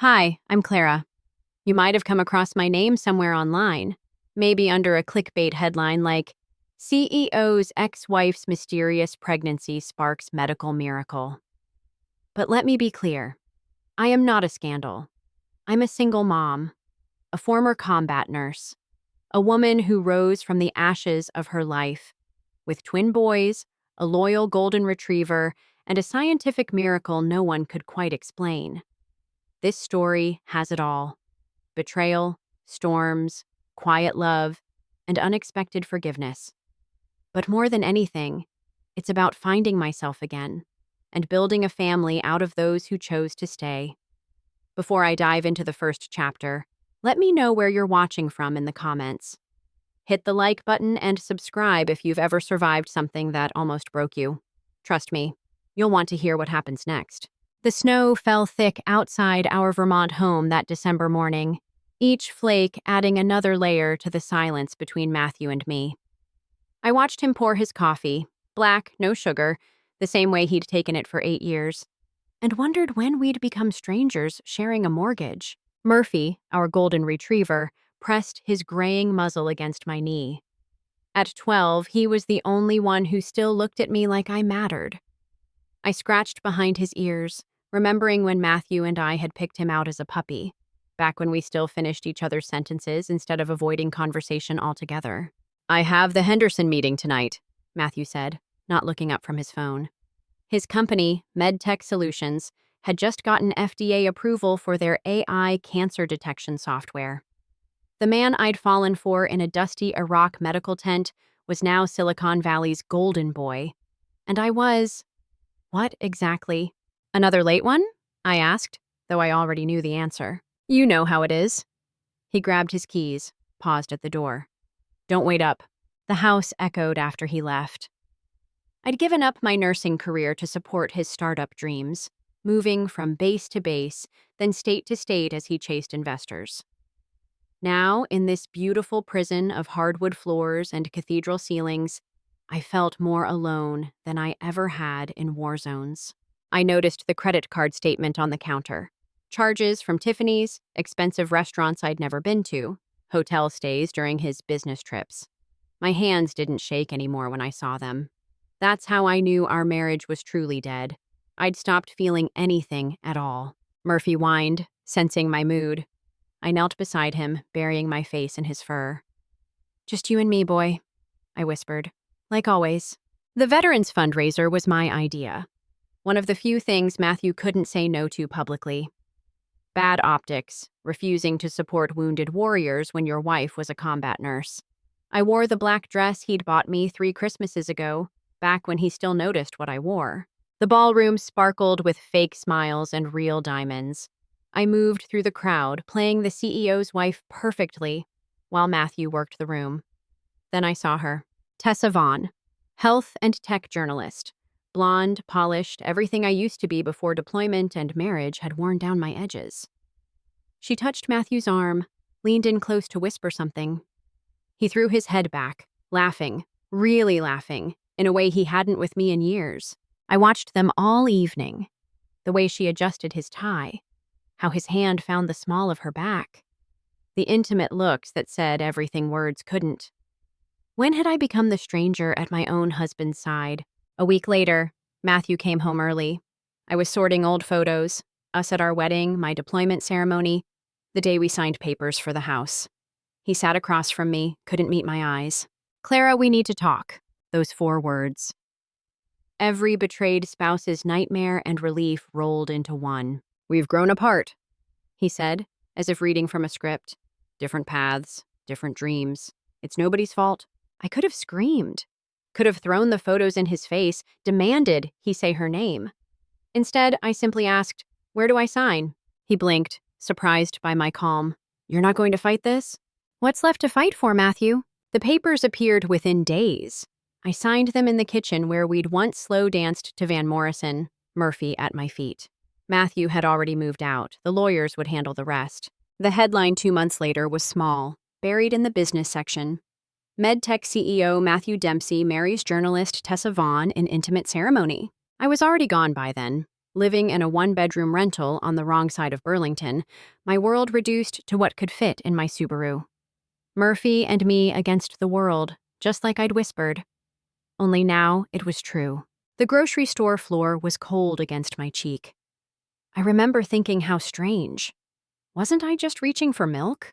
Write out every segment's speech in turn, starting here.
Hi, I'm Clara. You might have come across my name somewhere online, maybe under a clickbait headline like CEO's ex-wife's mysterious pregnancy sparks medical miracle. But let me be clear, I am not a scandal. I'm a single mom, a former combat nurse, a woman who rose from the ashes of her life with twin boys, a loyal golden retriever, and a scientific miracle no one could quite explain. This story has it all: betrayal, storms, quiet love, and unexpected forgiveness. But more than anything, it's about finding myself again and building a family out of those who chose to stay. Before I dive into the first chapter, let me know where you're watching from in the comments. Hit the like button and subscribe if you've ever survived something that almost broke you. Trust me, you'll want to hear what happens next. The snow fell thick outside our Vermont home that December morning, each flake adding another layer to the silence between Matthew and me. I watched him pour his coffee, black, no sugar, the same way he'd taken it for 8 years, and wondered when we'd become strangers sharing a mortgage. Murphy, our golden retriever, pressed his graying muzzle against my knee. At 12, he was the only one who still looked at me like I mattered. I scratched behind his ears, remembering when Matthew and I had picked him out as a puppy, back when we still finished each other's sentences instead of avoiding conversation altogether. "I have the Henderson meeting tonight," Matthew said, not looking up from his phone. His company, MedTech Solutions, had just gotten FDA approval for their AI cancer detection software. The man I'd fallen for in a dusty Iraq medical tent was now Silicon Valley's golden boy. And I was... what exactly? Another late one? I asked, though I already knew the answer. "You know how it is." He grabbed his keys, paused at the door. "Don't wait up." The house echoed after he left. I'd given up my nursing career to support his startup dreams, moving from base to base, then state to state as he chased investors. Now, in this beautiful prison of hardwood floors and cathedral ceilings, I felt more alone than I ever had in war zones. I noticed the credit card statement on the counter. Charges from Tiffany's, expensive restaurants I'd never been to, hotel stays during his business trips. My hands didn't shake anymore when I saw them. That's how I knew our marriage was truly dead. I'd stopped feeling anything at all. Murphy whined, sensing my mood. I knelt beside him, burying my face in his fur. "Just you and me, boy," I whispered. "Like always." The Veterans Fundraiser was my idea. One of the few things Matthew couldn't say no to publicly. Bad optics, refusing to support wounded warriors when your wife was a combat nurse. I wore the black dress he'd bought me 3 Christmases ago, back when he still noticed what I wore. The ballroom sparkled with fake smiles and real diamonds. I moved through the crowd, playing the CEO's wife perfectly, while Matthew worked the room. Then I saw her. Tessa Vaughn, health and tech journalist. Blonde, polished, everything I used to be before deployment and marriage had worn down my edges. She touched Matthew's arm, leaned in close to whisper something. He threw his head back, laughing, really laughing, in a way he hadn't with me in years. I watched them all evening. The way she adjusted his tie, how his hand found the small of her back. The intimate looks that said everything words couldn't. When had I become the stranger at my own husband's side? A week later, Matthew came home early. I was sorting old photos, us at our wedding, my deployment ceremony, the day we signed papers for the house. He sat across from me, couldn't meet my eyes. "Clara, we need to talk." Those 4 words. Every betrayed spouse's nightmare and relief rolled into one. "We've grown apart," he said, as if reading from a script. "Different paths, different dreams. It's nobody's fault." I could have screamed, could have thrown the photos in his face, demanded he say her name. Instead, I simply asked, "Where do I sign?" He blinked, surprised by my calm. "You're not going to fight this?" "What's left to fight for, Matthew?" The papers appeared within days. I signed them in the kitchen where we'd once slow danced to Van Morrison, Murphy at my feet. Matthew had already moved out. The lawyers would handle the rest. The headline 2 months later was small, buried in the business section. MedTech CEO Matthew Dempsey marries journalist Tessa Vaughn in intimate ceremony. I was already gone by then, Living in a one-bedroom rental on the wrong side of Burlington, my world reduced to what could fit in my Subaru. Murphy and me against the world, just like I'd whispered. Only now it was true. The grocery store floor was cold against my cheek. I remember thinking how strange. Wasn't I just reaching for milk?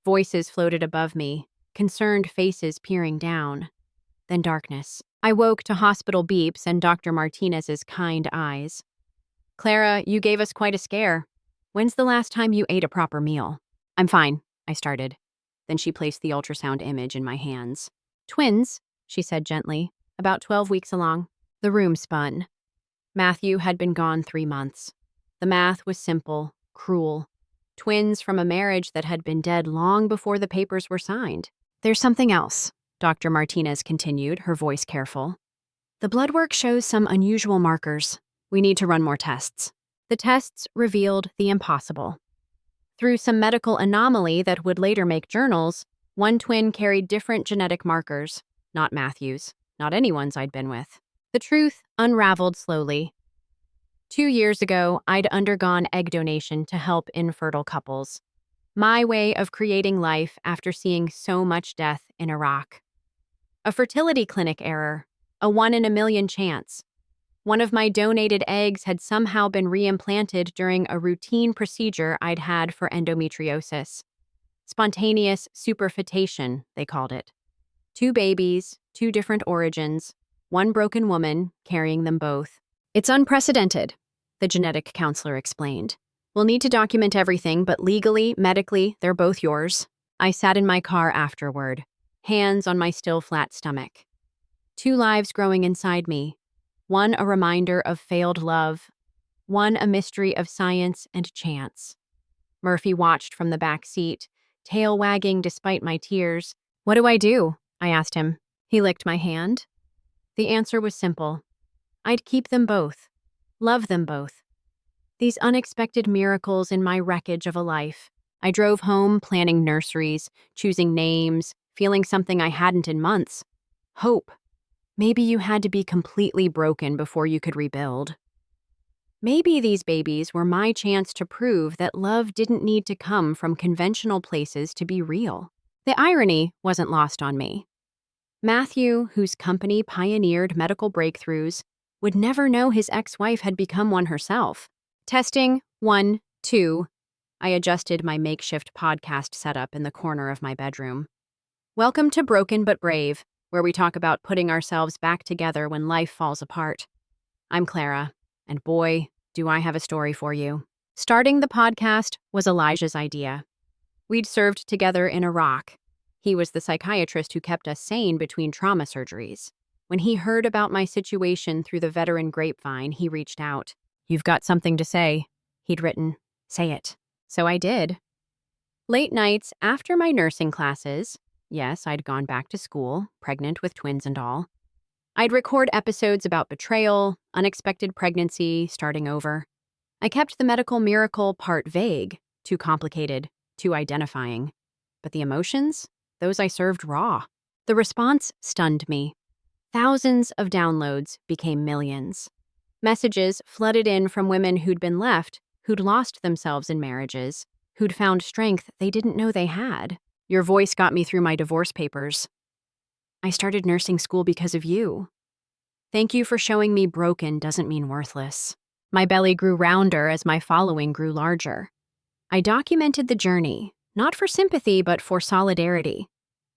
Voices floated above me, concerned faces peering down. Then darkness. I woke to hospital beeps and Dr. Martinez's kind eyes. Clara, you gave us quite a scare. When's the last time you ate a proper meal? I'm fine, I started. Then she placed the ultrasound image in my hands. Twins, she said gently, about 12 weeks along. The room spun. Matthew had been gone 3 months. The math was simple, cruel. Twins from a marriage that had been dead long before the papers were signed. There's something else, Dr. Martinez continued, her voice careful. The blood work shows some unusual markers. We need to run more tests. The tests revealed the impossible. Through some medical anomaly that would later make journals, one twin carried different genetic markers, not Matthew's, not anyone's I'd been with. The truth unraveled slowly. 2 years ago, I'd undergone egg donation to help infertile couples. My way of creating life after seeing so much death in Iraq. A fertility clinic error, a 1 in a million chance. One of my donated eggs had somehow been reimplanted during a routine procedure I'd had for endometriosis. Spontaneous superfetation, they called it. 2 babies, 2 different origins, 1 broken woman carrying them both. It's unprecedented, the genetic counselor explained. We'll need to document everything, but legally, medically, they're both yours. I sat in my car afterward, hands on my still flat stomach. 2 lives growing inside me. 1 a reminder of failed love, 1 a mystery of science and chance. Murphy watched from the back seat, tail wagging despite my tears. What do I do? I asked him. He licked my hand. The answer was simple. I'd keep them both, love them both. These unexpected miracles in my wreckage of a life. I drove home planning nurseries, choosing names, feeling something I hadn't in months. Hope. Maybe you had to be completely broken before you could rebuild. Maybe these babies were my chance to prove that love didn't need to come from conventional places to be real. The irony wasn't lost on me. Matthew, whose company pioneered medical breakthroughs, would never know his ex-wife had become one herself. Testing, 1, 2. I adjusted my makeshift podcast setup in the corner of my bedroom. Welcome to Broken But Brave, where we talk about putting ourselves back together when life falls apart. I'm Clara, and boy, do I have a story for you. Starting the podcast was Elijah's idea. We'd served together in Iraq. He was the psychiatrist who kept us sane between trauma surgeries. When he heard about my situation through the veteran grapevine, he reached out. You've got something to say, he'd written. Say it. So I did. Late nights after my nursing classes, yes, I'd gone back to school, pregnant with twins and all, I'd record episodes about betrayal, unexpected pregnancy, starting over. I kept the medical miracle part vague, too complicated, too identifying. But the emotions? Those I served raw. The response stunned me. Thousands of downloads became millions. Messages flooded in from women who'd been left, who'd lost themselves in marriages, who'd found strength they didn't know they had. Your voice got me through my divorce papers. I started nursing school because of you. Thank you for showing me broken doesn't mean worthless. My belly grew rounder as my following grew larger. I documented the journey, not for sympathy but for solidarity.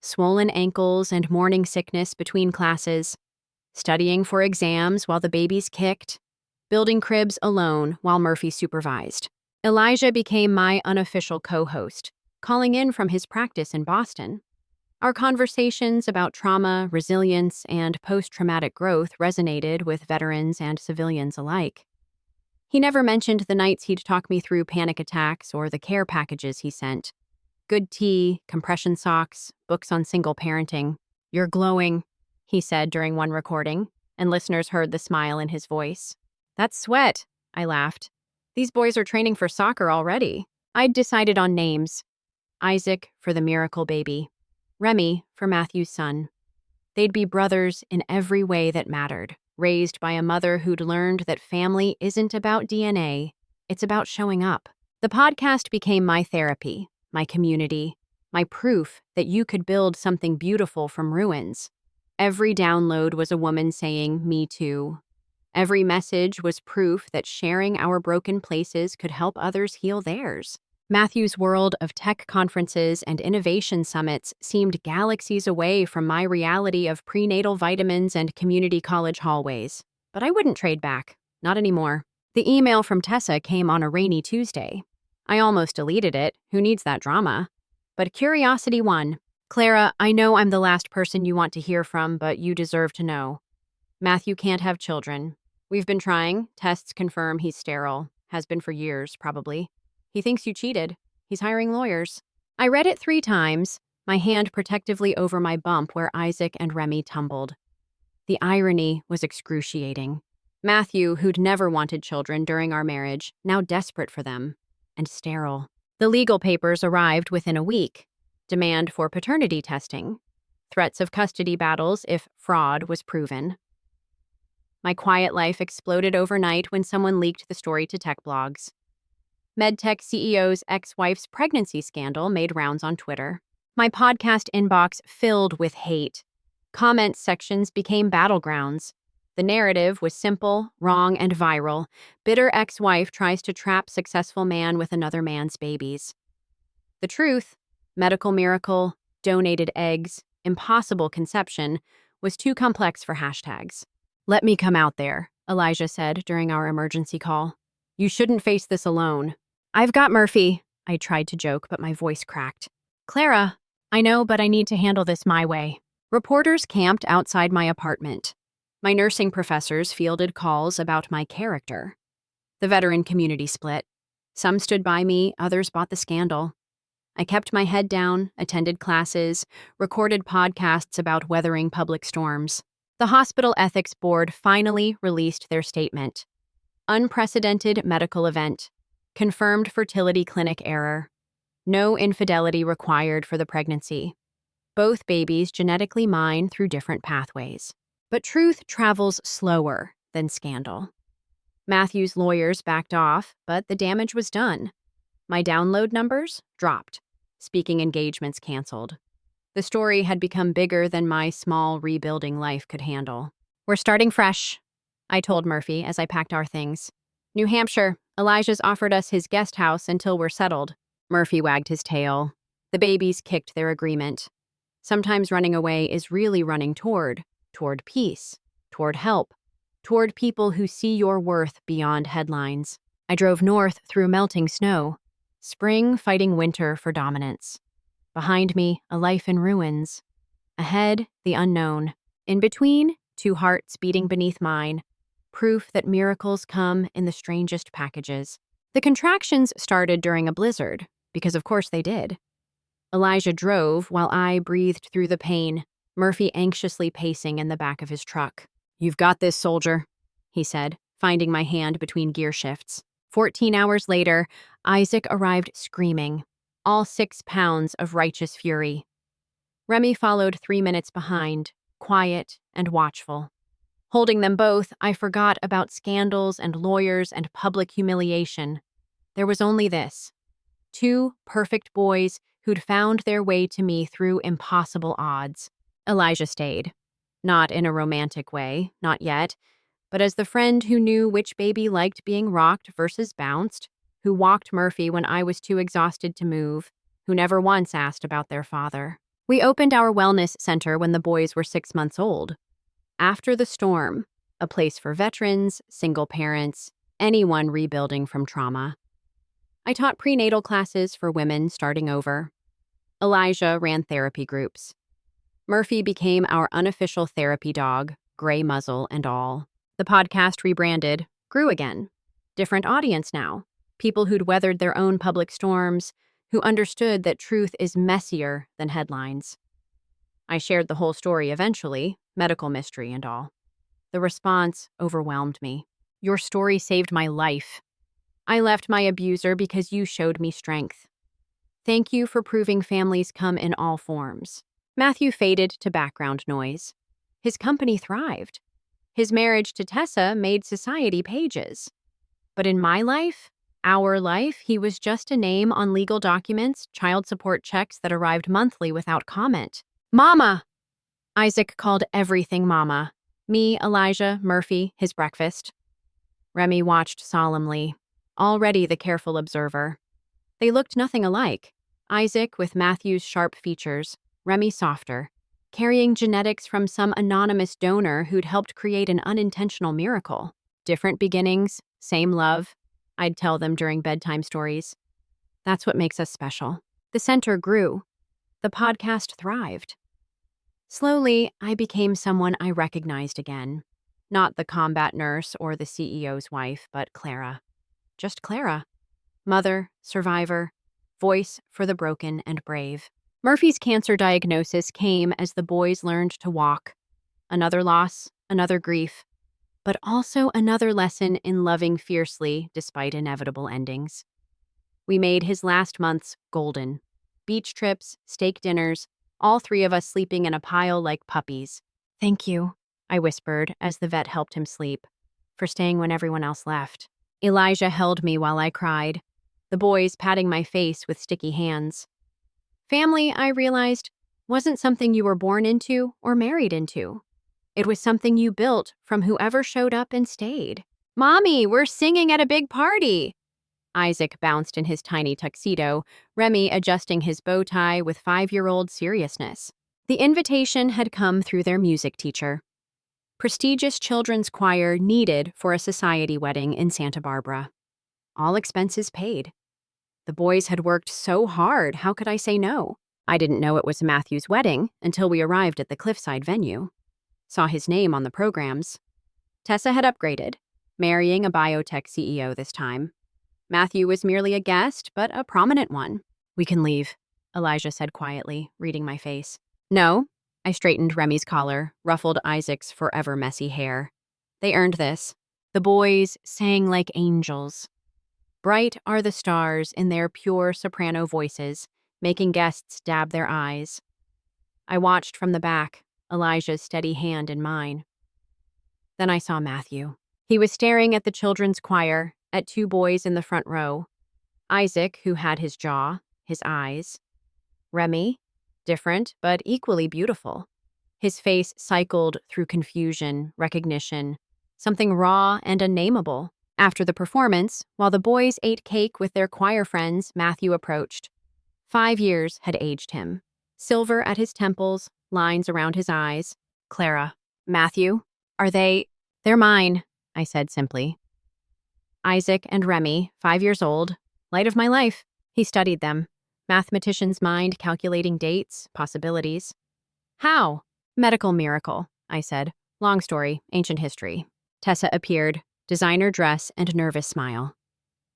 Swollen ankles and morning sickness between classes, studying for exams while the babies kicked, building cribs alone while Murphy supervised. Elijah became my unofficial co-host, calling in from his practice in Boston. Our conversations about trauma, resilience, and post-traumatic growth resonated with veterans and civilians alike. He never mentioned the nights he'd talk me through panic attacks or the care packages he sent. Good tea, compression socks, books on single parenting. You're glowing, he said during one recording, and listeners heard the smile in his voice. That's sweat, I laughed. These boys are training for soccer already. I'd decided on names. Isaac for the miracle baby. Remy for Matthew's son. They'd be brothers in every way that mattered. raised by a mother who'd learned that family isn't about DNA, it's about showing up. The podcast became my therapy, my community, my proof that you could build something beautiful from ruins. Every download was a woman saying, "Me too." Every message was proof that sharing our broken places could help others heal theirs. Matthew's world of tech conferences and innovation summits seemed galaxies away from my reality of prenatal vitamins and community college hallways. But I wouldn't trade back. Not anymore. The email from Tessa came on a rainy Tuesday. I almost deleted it. Who needs that drama? But curiosity won. "Clara, I know I'm the last person you want to hear from, but you deserve to know. Matthew can't have children. We've been trying. Tests confirm he's sterile. Has been for years, probably. He thinks you cheated. He's hiring lawyers." I read it 3 times, my hand protectively over my bump where Isaac and Remy tumbled. The irony was excruciating. Matthew, who'd never wanted children during our marriage, now desperate for them. And sterile. The legal papers arrived within a week. Demand for paternity testing. Threats of custody battles if fraud was proven. My quiet life exploded overnight when someone leaked the story to tech blogs. MedTech CEO's ex-wife's pregnancy scandal made rounds on Twitter. My podcast inbox filled with hate. Comment sections became battlegrounds. The narrative was simple, wrong, and viral. Bitter ex-wife tries to trap successful man with another man's babies. The truth, medical miracle, donated eggs, impossible conception, was too complex for hashtags. "Let me come out there," Elijah said during our emergency call. "You shouldn't face this alone." "I've got Murphy," I tried to joke, but my voice cracked. "Clara, I know, but I need to handle this my way." Reporters camped outside my apartment. My nursing professors fielded calls about my character. The veteran community split. Some stood by me, others bought the scandal. I kept my head down, attended classes, recorded podcasts about weathering public storms. The Hospital Ethics Board finally released their statement. Unprecedented medical event. Confirmed fertility clinic error. No infidelity required for the pregnancy. Both babies genetically mine through different pathways. But truth travels slower than scandal. Matthew's lawyers backed off, but the damage was done. My download numbers dropped. Speaking engagements canceled. The story had become bigger than my small rebuilding life could handle. "We're starting fresh," I told Murphy as I packed our things. "New Hampshire. Elijah's offered us his guest house until we're settled." Murphy wagged his tail. The babies kicked their agreement. Sometimes running away is really running toward peace, toward help, toward people who see your worth beyond headlines. I drove north through melting snow. Spring fighting winter for dominance. Behind me, a life in ruins. Ahead, the unknown. In between, 2 hearts beating beneath mine. Proof that miracles come in the strangest packages. The contractions started during a blizzard, because of course they did. Elijah drove while I breathed through the pain, Murphy anxiously pacing in the back of his truck. "You've got this, soldier," he said, finding my hand between gear shifts. 14 hours later, Isaac arrived screaming, all 6 pounds of righteous fury. Remy followed 3 minutes behind, quiet and watchful. Holding them both, I forgot about scandals and lawyers and public humiliation. There was only this. 2 perfect boys who'd found their way to me through impossible odds. Elijah stayed. Not in a romantic way, not yet, but as the friend who knew which baby liked being rocked versus bounced, who walked Murphy when I was too exhausted to move, who never once asked about their father. We opened our wellness center when the boys were 6 months old. After the storm, a place for veterans, single parents, anyone rebuilding from trauma. I taught prenatal classes for women starting over. Elijah ran therapy groups. Murphy became our unofficial therapy dog, gray muzzle and all. The podcast rebranded, grew again. Different audience now. People who'd weathered their own public storms, who understood that truth is messier than headlines. I shared the whole story eventually, medical mystery and all. The response overwhelmed me. "Your story saved my life. I left my abuser because you showed me strength. Thank you for proving families come in all forms." Matthew faded to background noise. His company thrived. His marriage to Tessa made society pages. But in my life, our life, he was just a name on legal documents, child support checks that arrived monthly without comment. Mama! Isaac called everything Mama. Me, Elijah, Murphy, his breakfast. Remy watched solemnly, already the careful observer. They looked nothing alike. Isaac with Matthew's sharp features, Remy softer, carrying genetics from some anonymous donor who'd helped create an unintentional miracle. Different beginnings, same love, I'd tell them during bedtime stories. That's what makes us special. The center grew. The podcast thrived. Slowly, I became someone I recognized again. Not the combat nurse or the CEO's wife, but Clara. Just Clara. Mother, survivor, voice for the broken and brave. Murphy's cancer diagnosis came as the boys learned to walk. Another loss, another grief, but also another lesson in loving fiercely despite inevitable endings. We made his last months golden. Beach trips, steak dinners, all three of us sleeping in a pile like puppies. Thank you, I whispered as the vet helped him sleep, for staying when everyone else left. Elijah held me while I cried, the boys patting my face with sticky hands. Family, I realized, wasn't something you were born into or married into. It was something you built from whoever showed up and stayed. Mommy, we're singing at a big party! Isaac bounced in his tiny tuxedo, Remy adjusting his bow tie with 5-year-old seriousness. The invitation had come through their music teacher. Prestigious children's choir needed for a society wedding in Santa Barbara. All expenses paid. The boys had worked so hard, how could I say no? I didn't know it was Matthew's wedding until we arrived at the cliffside venue. Saw his name on the programs. Tessa had upgraded, marrying a biotech CEO this time. Matthew was merely a guest, but a prominent one. We can leave, Elijah said quietly, reading my face. No, I straightened Remy's collar, ruffled Isaac's forever messy hair. They earned this. The boys sang like angels. Bright are the stars in their pure soprano voices, making guests dab their eyes. I watched from the back, Elijah's steady hand in mine. Then I saw Matthew. He was staring at the children's choir, at 2 boys in the front row. Isaac, who had his jaw, his eyes. Remy, different but equally beautiful. His face cycled through confusion, recognition, something raw and unnameable. After the performance, while the boys ate cake with their choir friends, Matthew approached. 5 years had aged him. Silver at his temples, lines around his eyes. Clara. Matthew? Are they? They're mine, I said simply. Isaac and Remy, 5 years old, light of my life. He studied them. Mathematician's mind calculating dates, possibilities. How? Medical miracle, I said. Long story, ancient history. Tessa appeared, designer dress and nervous smile.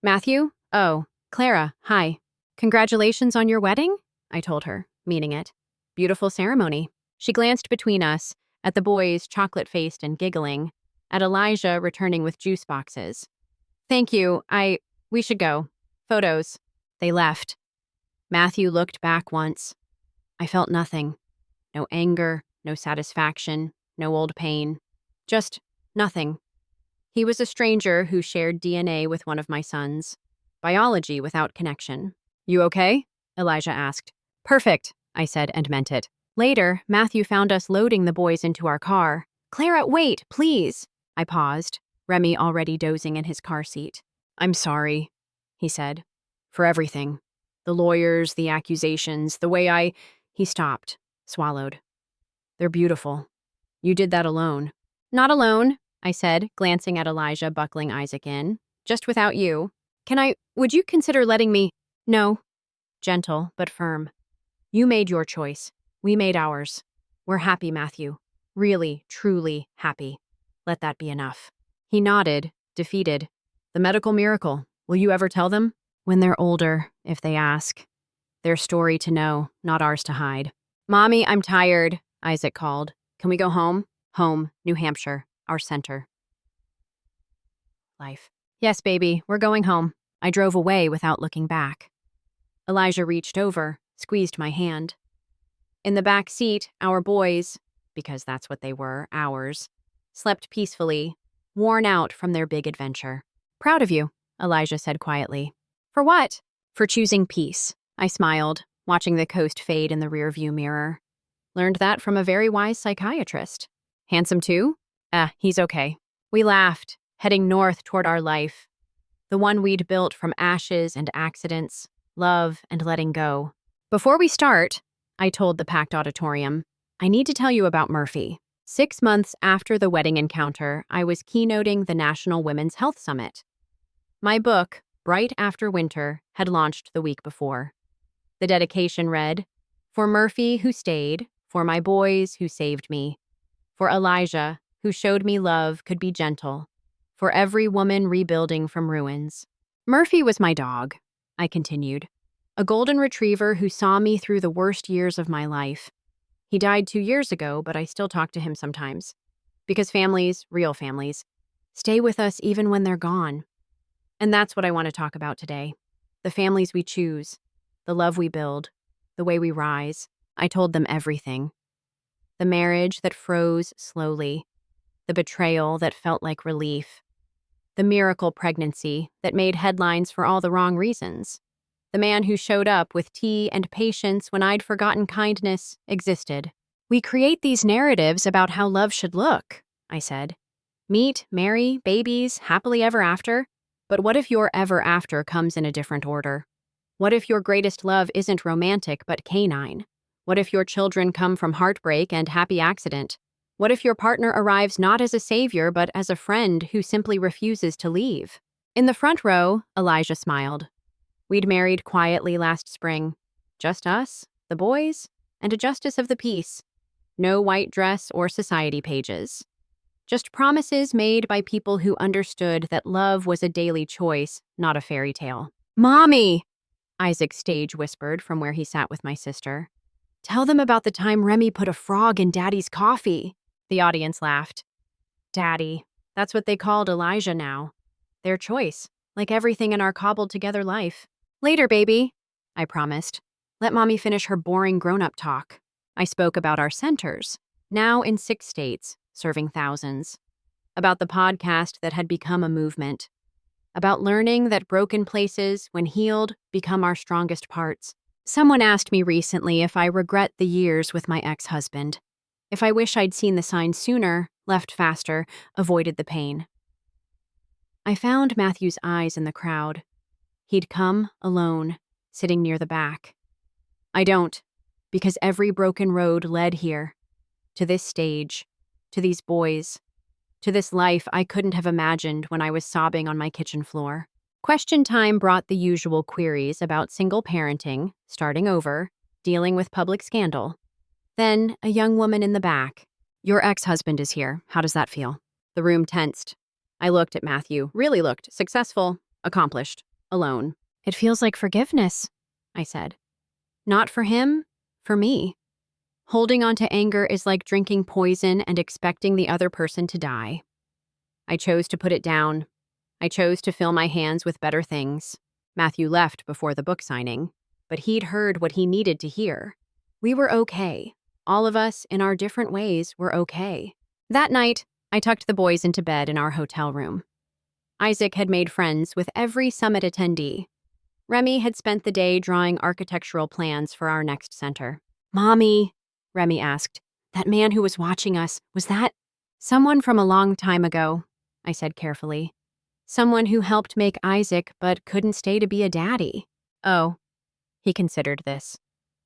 Matthew? Oh, Clara, hi. Congratulations on your wedding? I told her, meaning it. Beautiful ceremony. She glanced between us, at the boys chocolate-faced and giggling, at Elijah returning with juice boxes. Thank you, we should go. Photos. They left. Matthew looked back once. I felt nothing. No anger, no satisfaction, no old pain. Just nothing. He was a stranger who shared DNA with one of my sons. Biology without connection. You okay? Elijah asked. Perfect, I said and meant it. Later, Matthew found us loading the boys into our car. Clara, wait, please. I paused, Remy already dozing in his car seat. I'm sorry, he said, for everything. The lawyers, the accusations, the way He stopped, swallowed. They're beautiful. You did that alone. Not alone, I said, glancing at Elijah buckling Isaac in. Just without you. Would you consider letting me? No. Gentle, but firm. You made your choice. We made ours. We're happy, Matthew. Really, truly happy. Let that be enough. He nodded, defeated. The medical miracle. Will you ever tell them? When they're older, if they ask. Their story to know, not ours to hide. Mommy, I'm tired, Isaac called. Can we go home? Home, New Hampshire, our center. Life. Yes, baby, we're going home. I drove away without looking back. Elijah reached over, squeezed my hand. In the back seat, our boys, because that's what they were, ours, slept peacefully, worn out from their big adventure. "Proud of you," Elijah said quietly. "For what?" "For choosing peace," I smiled, watching the coast fade in the rearview mirror. Learned that from a very wise psychiatrist. "Handsome too?" He's okay." We laughed, heading north toward our life, the one we'd built from ashes and accidents, love and letting go. "Before we start," I told the packed auditorium, "I need to tell you about Murphy." 6 months after the wedding encounter, I was keynoting the National Women's Health Summit. My book, Bright After Winter, had launched the week before. The dedication read, "For Murphy, who stayed, for my boys, who saved me, for Elijah, who showed me love could be gentle, for every woman rebuilding from ruins." Murphy was my dog, I continued, a golden retriever who saw me through the worst years of my life. He died 2 years ago, but I still talk to him sometimes. Because families, real families, stay with us even when they're gone. And that's what I want to talk about today. The families we choose, the love we build, the way we rise. I told them everything. The marriage that froze slowly, the betrayal that felt like relief, the miracle pregnancy that made headlines for all the wrong reasons. The man who showed up with tea and patience when I'd forgotten kindness existed. "We create these narratives about how love should look," I said. "Meet, marry, babies, happily ever after. But what if your ever after comes in a different order? What if your greatest love isn't romantic but canine? What if your children come from heartbreak and happy accident? What if your partner arrives not as a savior but as a friend who simply refuses to leave?" In the front row, Elijah smiled. We'd married quietly last spring. Just us, the boys, and a justice of the peace. No white dress or society pages. Just promises made by people who understood that love was a daily choice, not a fairy tale. "Mommy!" Isaac stage whispered from where he sat with my sister. "Tell them about the time Remy put a frog in Daddy's coffee." The audience laughed. Daddy. That's what they called Elijah now. Their choice, like everything in our cobbled-together life. "Later, baby," I promised. Let Mommy finish her boring grown-up talk. I spoke about our centers, now in 6 states, serving thousands. About the podcast that had become a movement. About learning that broken places, when healed, become our strongest parts. Someone asked me recently if I regret the years with my ex-husband. If I wish I'd seen the signs sooner, left faster, avoided the pain. I found Matthew's eyes in the crowd. He'd come, alone, sitting near the back. I don't, because every broken road led here. To this stage, to these boys, to this life I couldn't have imagined when I was sobbing on my kitchen floor. Question time brought the usual queries about single parenting, starting over, dealing with public scandal. Then, a young woman in the back. "Your ex-husband is here. How does that feel?" The room tensed. I looked at Matthew, really looked, successful, accomplished, alone. "It feels like forgiveness," I said. "Not for him, for me. Holding on to anger is like drinking poison and expecting the other person to die. I chose to put it down. I chose to fill my hands with better things." Matthew left before the book signing, but he'd heard what he needed to hear. We were okay. All of us, in our different ways, were okay. That night, I tucked the boys into bed in our hotel room. Isaac had made friends with every summit attendee. Remy had spent the day drawing architectural plans for our next center. "Mommy," Remy asked, "that man who was watching us, was that?" "Someone from a long time ago," I said carefully. "Someone who helped make Isaac but couldn't stay to be a daddy." "Oh." He considered this.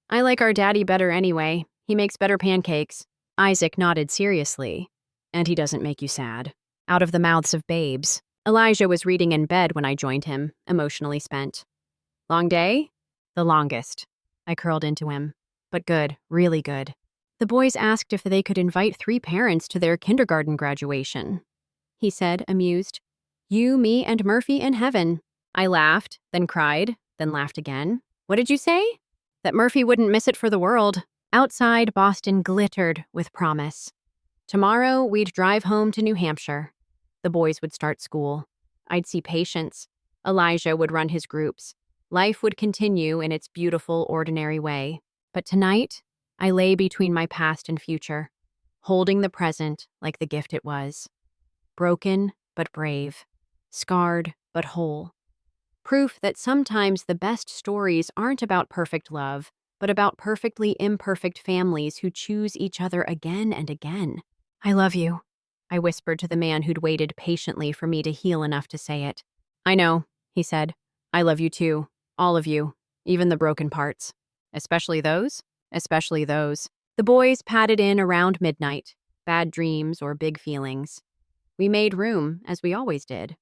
"I like our daddy better anyway. He makes better pancakes." Isaac nodded seriously. "And he doesn't make you sad." Out of the mouths of babes. Elijah was reading in bed when I joined him, emotionally spent. "Long day?" "The longest." I curled into him. "But good, really good." "The boys asked if they could invite 3 parents to their kindergarten graduation," he said, amused. "You, me, and Murphy in heaven." I laughed, then cried, then laughed again. "What did you say?" "That Murphy wouldn't miss it for the world." Outside, Boston glittered with promise. Tomorrow, we'd drive home to New Hampshire. The boys would start school. I'd see patients. Elijah would run his groups. Life would continue in its beautiful, ordinary way. But tonight, I lay between my past and future, holding the present like the gift it was. Broken but brave, scarred but whole. Proof that sometimes the best stories aren't about perfect love, but about perfectly imperfect families who choose each other again and again. I love you, I whispered to the man who'd waited patiently for me to heal enough to say it. I know, he said. I love you too. All of you. Even the broken parts. Especially those? Especially those. The boys padded in around midnight. Bad dreams or big feelings. We made room, as we always did.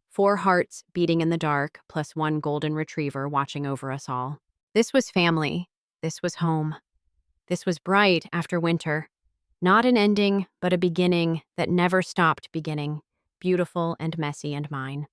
4 hearts beating in the dark, plus 1 golden retriever watching over us all. This was family. This was home. This was bright after winter. Not an ending, but a beginning that never stopped beginning. Beautiful and messy and mine.